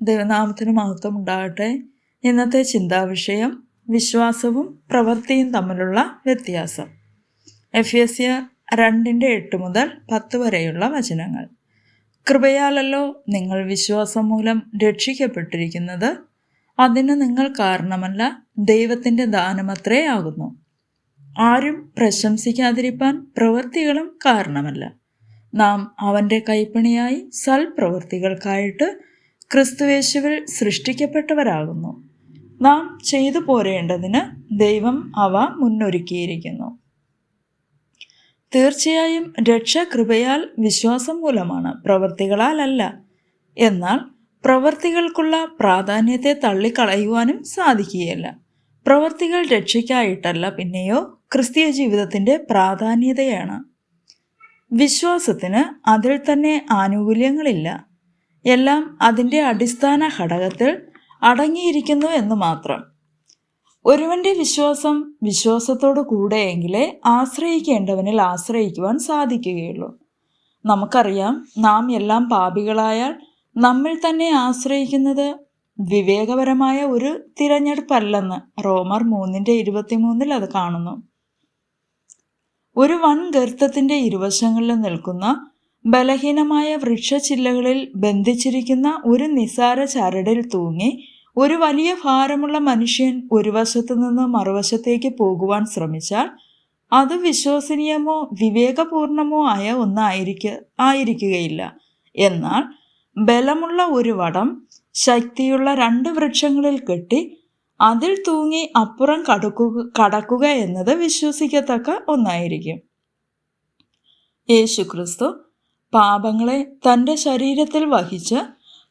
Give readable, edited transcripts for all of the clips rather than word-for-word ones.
ദൈവനാമത്തിന് മഹത്വം ഉണ്ടാകട്ടെ. ഇന്നത്തെ ചിന്താവിഷയം വിശ്വാസവും പ്രവൃത്തിയും തമ്മിലുള്ള വ്യത്യാസം. എഫേസ്യർ 2:8 മുതൽ 10 വരെയുള്ള വചനങ്ങൾ. കൃപയാലല്ലോ നിങ്ങൾ വിശ്വാസം മൂലം രക്ഷിക്കപ്പെട്ടിരിക്കുന്നത്, അതിന് നിങ്ങൾ കാരണമല്ല, ദൈവത്തിൻ്റെ ദാനമത്രേ ആകുന്നു. ആരും പ്രശംസിക്കാതിരിപ്പാൻ പ്രവൃത്തികളും കാരണമല്ല. നാം അവൻ്റെ കൈപ്പണിയായി സൽപ്രവൃത്തികൾക്കായിട്ട് ക്രിസ്തുയേശുവിൽ സൃഷ്ടിക്കപ്പെട്ടവരാകുന്നു. നാം ചെയ്തു പോരേണ്ടതിന് ദൈവം അവ മുന്നൊരുക്കിയിരിക്കുന്നു. തീർച്ചയായും രക്ഷ കൃപയാൽ വിശ്വാസം മൂലമാണ്, പ്രവൃത്തികളാലല്ല. എന്നാൽ പ്രവൃത്തികൾക്കുള്ള പ്രാധാന്യത്തെ തള്ളിക്കളയുവാനും സാധിക്കുകയില്ല. പ്രവൃത്തികൾ രക്ഷയ്ക്കായിട്ടല്ല, പിന്നെയോ ക്രിസ്തീയ ജീവിതത്തിൻ്റെ പ്രാധാന്യതയാണ്. വിശ്വാസത്തിന് അതിൽ തന്നെ ആനുകൂല്യങ്ങളില്ല. എല്ലാം അതിൻ്റെ അടിസ്ഥാന ഘടകത്തിൽ അടങ്ങിയിരിക്കുന്നു എന്ന് മാത്രം. ഒരുവൻ്റെ വിശ്വാസം വിശ്വാസത്തോടു കൂടെയെങ്കിലേ ആശ്രയിക്കേണ്ടവനിൽ ആശ്രയിക്കുവാൻ സാധിക്കുകയുള്ളൂ. നമുക്കറിയാം, നാം എല്ലാം പാപികളായാൽ നമ്മിൽ തന്നെ ആശ്രയിക്കുന്നത് വിവേകപരമായ ഒരു തിരഞ്ഞെടുപ്പല്ലെന്ന് റോമർ 3:23 അത് കാണുന്നു. ഒരു വൻ ഗർത്തത്തിൻ്റെ ഇരുവശങ്ങളിലും നിൽക്കുന്ന ബലഹീനമായ വൃക്ഷച്ചില്ലകളിൽ ബന്ധിച്ചിരിക്കുന്ന ഒരു നിസാര ചരടിൽ തൂങ്ങി ഒരു വലിയ ഭാരമുള്ള മനുഷ്യൻ ഒരു വശത്തു നിന്ന് മറുവശത്തേക്ക് പോകുവാൻ ശ്രമിച്ചാൽ അത് വിശ്വസനീയമോ വിവേകപൂർണമോ ആയ ഒന്നായിരിക്കുകയില്ല. എന്നാൽ ബലമുള്ള ഒരു വടം ശക്തിയുള്ള 2 വൃക്ഷങ്ങളിൽ കെട്ടി അതിൽ തൂങ്ങി അപ്പുറം കടക്കുക എന്നത് വിശ്വസിക്കത്തക്ക ഒന്നായിരിക്കും. യേശുക്രിസ്തു പാപങ്ങളെ തൻ്റെ ശരീരത്തിൽ വഹിച്ച്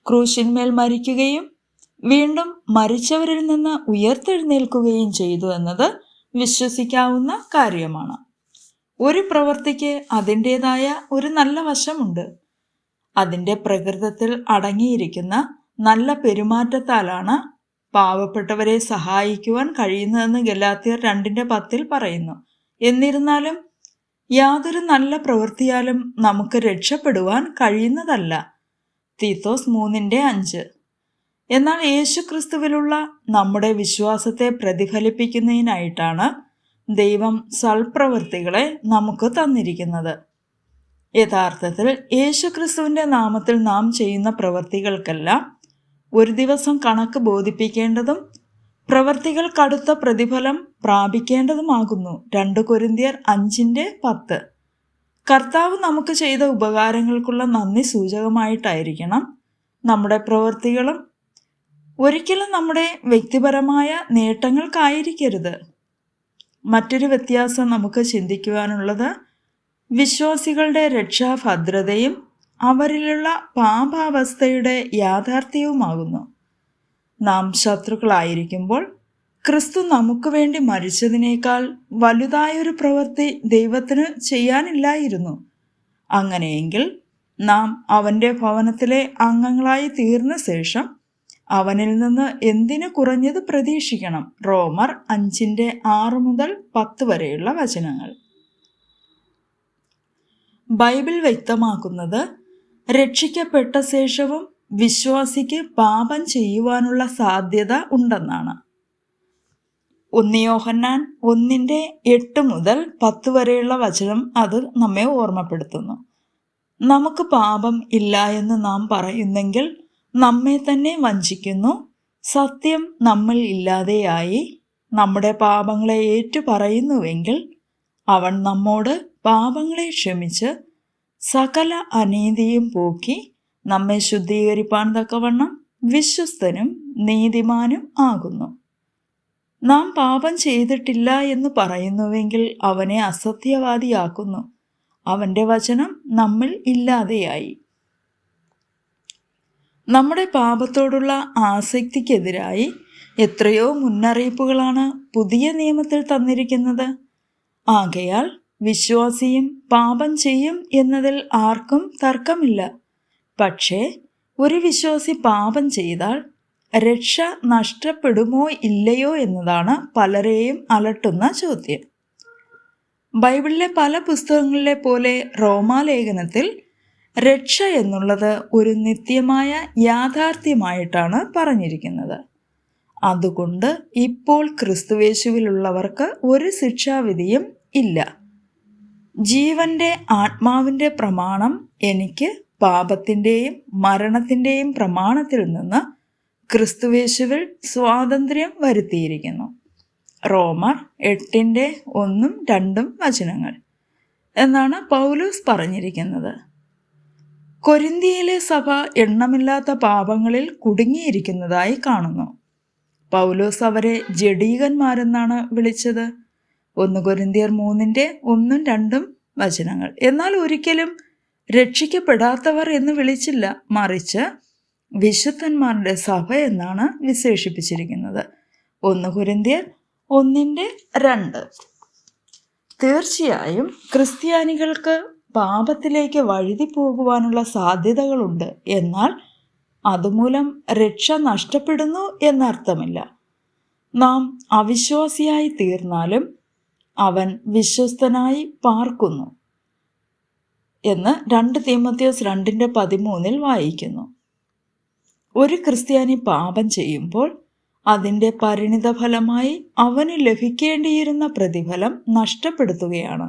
ക്രൂശിന്മേൽ മരിക്കുകയും വീണ്ടും മരിച്ചവരിൽ നിന്ന് ഉയർത്തെഴുന്നേൽക്കുകയും ചെയ്തു എന്നത് വിശ്വസിക്കാവുന്ന കാര്യമാണ്. ഒരു പ്രവൃത്തിക്ക് അതിൻ്റേതായ ഒരു നല്ല വശമുണ്ട്. അതിൻ്റെ പ്രകൃതത്തിൽ അടങ്ങിയിരിക്കുന്ന നല്ല പെരുമാറ്റത്താലാണ് പാവപ്പെട്ടവരെ സഹായിക്കുവാൻ കഴിയുന്നതെന്ന് ഗലാത്യർ 2:10 പറയുന്നു. എന്നിരുന്നാലും യാതൊരു നല്ല പ്രവൃത്തിയാലും നമുക്ക് രക്ഷപ്പെടുവാൻ കഴിയുന്നതല്ല. തീത്തോസ് 3:5. എന്നാൽ യേശുക്രിസ്തുവിലുള്ള നമ്മുടെ വിശ്വാസത്തെ പ്രതിഫലിപ്പിക്കുന്നതിനായിട്ടാണ് ദൈവം സൽപ്രവൃത്തികളെ നമുക്ക് തന്നിരിക്കുന്നത്. യഥാർത്ഥത്തിൽ യേശുക്രിസ്തുവിൻ്റെ നാമത്തിൽ നാം ചെയ്യുന്ന പ്രവൃത്തികൾക്കെല്ലാം ഒരു ദിവസം കണക്ക് ബോധിപ്പിക്കേണ്ടതും പ്രവൃത്തികൾ കടുത്ത പ്രതിഫലം പ്രാപിക്കേണ്ടതുമാകുന്നു. 2 കൊരിന്ത്യർ 5:10. കർത്താവ് നമുക്ക് ചെയ്ത ഉപകാരങ്ങൾക്കുള്ള നന്ദി സൂചകമായിട്ടായിരിക്കണം നമ്മുടെ പ്രവൃത്തികളും. ഒരിക്കലും നമ്മുടെ വ്യക്തിപരമായ നേട്ടങ്ങൾക്കായിരിക്കരുത്. മറ്റൊരു വ്യത്യാസം നമുക്ക് ചിന്തിക്കുവാനുള്ളത് വിശ്വാസികളുടെ രക്ഷാഭദ്രതയും അവരിലുള്ള പാപാവസ്ഥയുടെ യാഥാർത്ഥ്യവുമാകുന്നു. നാം ശത്രുക്കളായിരിക്കുമ്പോൾ ക്രിസ്തു നമുക്ക് വേണ്ടി മരിച്ചതിനേക്കാൾ വലുതായൊരു പ്രവൃത്തി ദൈവത്തിന് ചെയ്യാനില്ലായിരുന്നു. അങ്ങനെയെങ്കിൽ നാം അവൻ്റെ ഭവനത്തിലെ അംഗങ്ങളായി തീർന്ന ശേഷം അവനിൽ നിന്ന് എന്തിനു കുറഞ്ഞത് പ്രതീക്ഷിക്കണം. റോമർ 5:6 മുതൽ 10 വരെയുള്ള വചനങ്ങൾ. ബൈബിൾ വ്യക്തമാക്കുന്നത് രക്ഷിക്കപ്പെട്ട ശേഷവും വിശ്വാസിക്ക് പാപം ചെയ്യുവാനുള്ള സാധ്യത ഉണ്ടെന്നാണ്. 1 യോഹന്നാൻ 1:8 മുതൽ 10 വരെയുള്ള വചനം അത് നമ്മെ ഓർമ്മപ്പെടുത്തുന്നു. നമുക്ക് പാപം ഇല്ല എന്ന് നാം പറയുന്നെങ്കിൽ നമ്മെ തന്നെ വഞ്ചിക്കുന്നു. സത്യം നമ്മിൽ ഇല്ലാതെയായി. നമ്മുടെ പാപങ്ങളെ ഏറ്റുപറയുന്നുവെങ്കിൽ അവൻ നമ്മോട് പാപങ്ങളെ ക്ഷമിച്ച് സകല അനീതിയും പോക്കി നമ്മെ ശുദ്ധീകരിപ്പാൻ തക്കവണ്ണം വിശ്വസ്തനും നീതിമാനും ആകുന്നു. നാം പാപം ചെയ്തിട്ടില്ല എന്ന് പറയുന്നുവെങ്കിൽ അവനെ അസത്യവാദിയാക്കുന്നു. അവൻ്റെ വചനം നമ്മിൽ ഇല്ലാതെയായി. നമ്മുടെ പാപത്തോടുള്ള ആസക്തിക്കെതിരായി എത്രയോ മുന്നറിയിപ്പുകളാണ് പുതിയ നിയമത്തിൽ തന്നിരിക്കുന്നത്. ആകയാൽ വിശ്വാസിയും പാപം ചെയ്യും എന്നതിൽ ആർക്കും തർക്കമില്ല. പക്ഷേ ഒരു വിശ്വാസി പാപം ചെയ്താൽ രക്ഷ നഷ്ടപ്പെടുമോ ഇല്ലയോ എന്നതാണ് പലരെയും അലട്ടുന്ന ചോദ്യം. ബൈബിളിലെ പല പുസ്തകങ്ങളിലെ പോലെ റോമാലേഖനത്തിൽ രക്ഷ എന്നുള്ളത് ഒരു നിത്യമായ യാഥാർത്ഥ്യമായിട്ടാണ് പറഞ്ഞിരിക്കുന്നത്. അതുകൊണ്ട് ഇപ്പോൾ ക്രിസ്തുവേശുവിലുള്ളവർക്ക് ഒരു ശിക്ഷാവിധിയും ഇല്ല. ജീവന്റെ ആത്മാവിൻ്റെ പ്രമാണം എനിക്ക് പാപത്തിൻ്റെയും മരണത്തിൻ്റെയും പ്രമാണത്തിൽ നിന്ന് ക്രിസ്തുവേശുവിൽ സ്വാതന്ത്ര്യം വരുത്തിയിരിക്കുന്നു. റോമർ 8:1-2 എന്നാണ് പൗലോസ് പറഞ്ഞിരിക്കുന്നത്. കൊരിന്തിയിലെ സഭ എണ്ണമില്ലാത്ത പാപങ്ങളിൽ കുടുങ്ങിയിരിക്കുന്നതായി കാണുന്നു. പൗലോസ് അവരെ ജഡീകന്മാരെന്നാണ് വിളിച്ചത്. 1 കൊരിന്ത്യർ 3:1-2 എന്നാൽ ഒരിക്കലും രക്ഷിക്കപ്പെടാത്തവർ എന്ന് വിളിച്ചില്ല, മറിച്ച് വിശുദ്ധന്മാരുടെ സഭ എന്നാണ് വിശേഷിപ്പിച്ചിരിക്കുന്നത്. 1 കൊരിന്ത്യർ 1:2. തീർച്ചയായും ക്രിസ്ത്യാനികൾക്ക് പാപത്തിലേക്ക് വഴുതി പോകുവാനുള്ള സാധ്യതകളുണ്ട്. എന്നാൽ അതുമൂലം രക്ഷ നഷ്ടപ്പെടുന്നു എന്നർത്ഥമില്ല. നാം അവിശ്വാസിയായി തീർന്നാലും അവൻ വിശ്വസ്തനായി പാർക്കുന്നു എന്ന് 2 തീമോഥെയോസ് 2:13 വായിക്കുന്നു. ഒരു ക്രിസ്ത്യാനി പാപം ചെയ്യുമ്പോൾ അതിൻ്റെ പരിണിതഫലമായി അവന് ലഭിക്കേണ്ടിയിരുന്ന പ്രതിഫലം നഷ്ടപ്പെടുത്തുകയാണ്.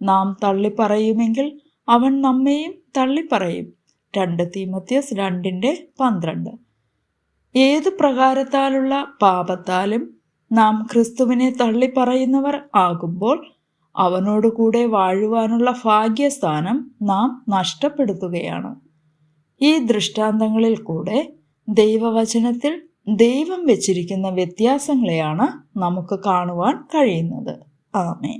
നാം തള്ളിപ്പറയുമെങ്കിൽ അവൻ നമ്മെയും തള്ളിപ്പറയും. 2 തീമോഥെയോസ് 2:12. ഏതു പ്രകാരത്താലുള്ള പാപത്താലും നാം ക്രിസ്തുവിനെ തള്ളിപ്പറയുന്നവർ ആകുമ്പോൾ അവനോടുകൂടെ വാഴുവാനുള്ള ഭാഗ്യസ്ഥാനം നാം നഷ്ടപ്പെടുത്തുകയാണ്. ഈ ദൃഷ്ടാന്തങ്ങളിൽ കൂടെ ദൈവവചനത്തിൽ ദൈവം വെച്ചിരിക്കുന്ന വ്യത്യാസങ്ങളെയാണ് നമുക്ക് കാണുവാൻ കഴിയുന്നത്. ആമേൻ.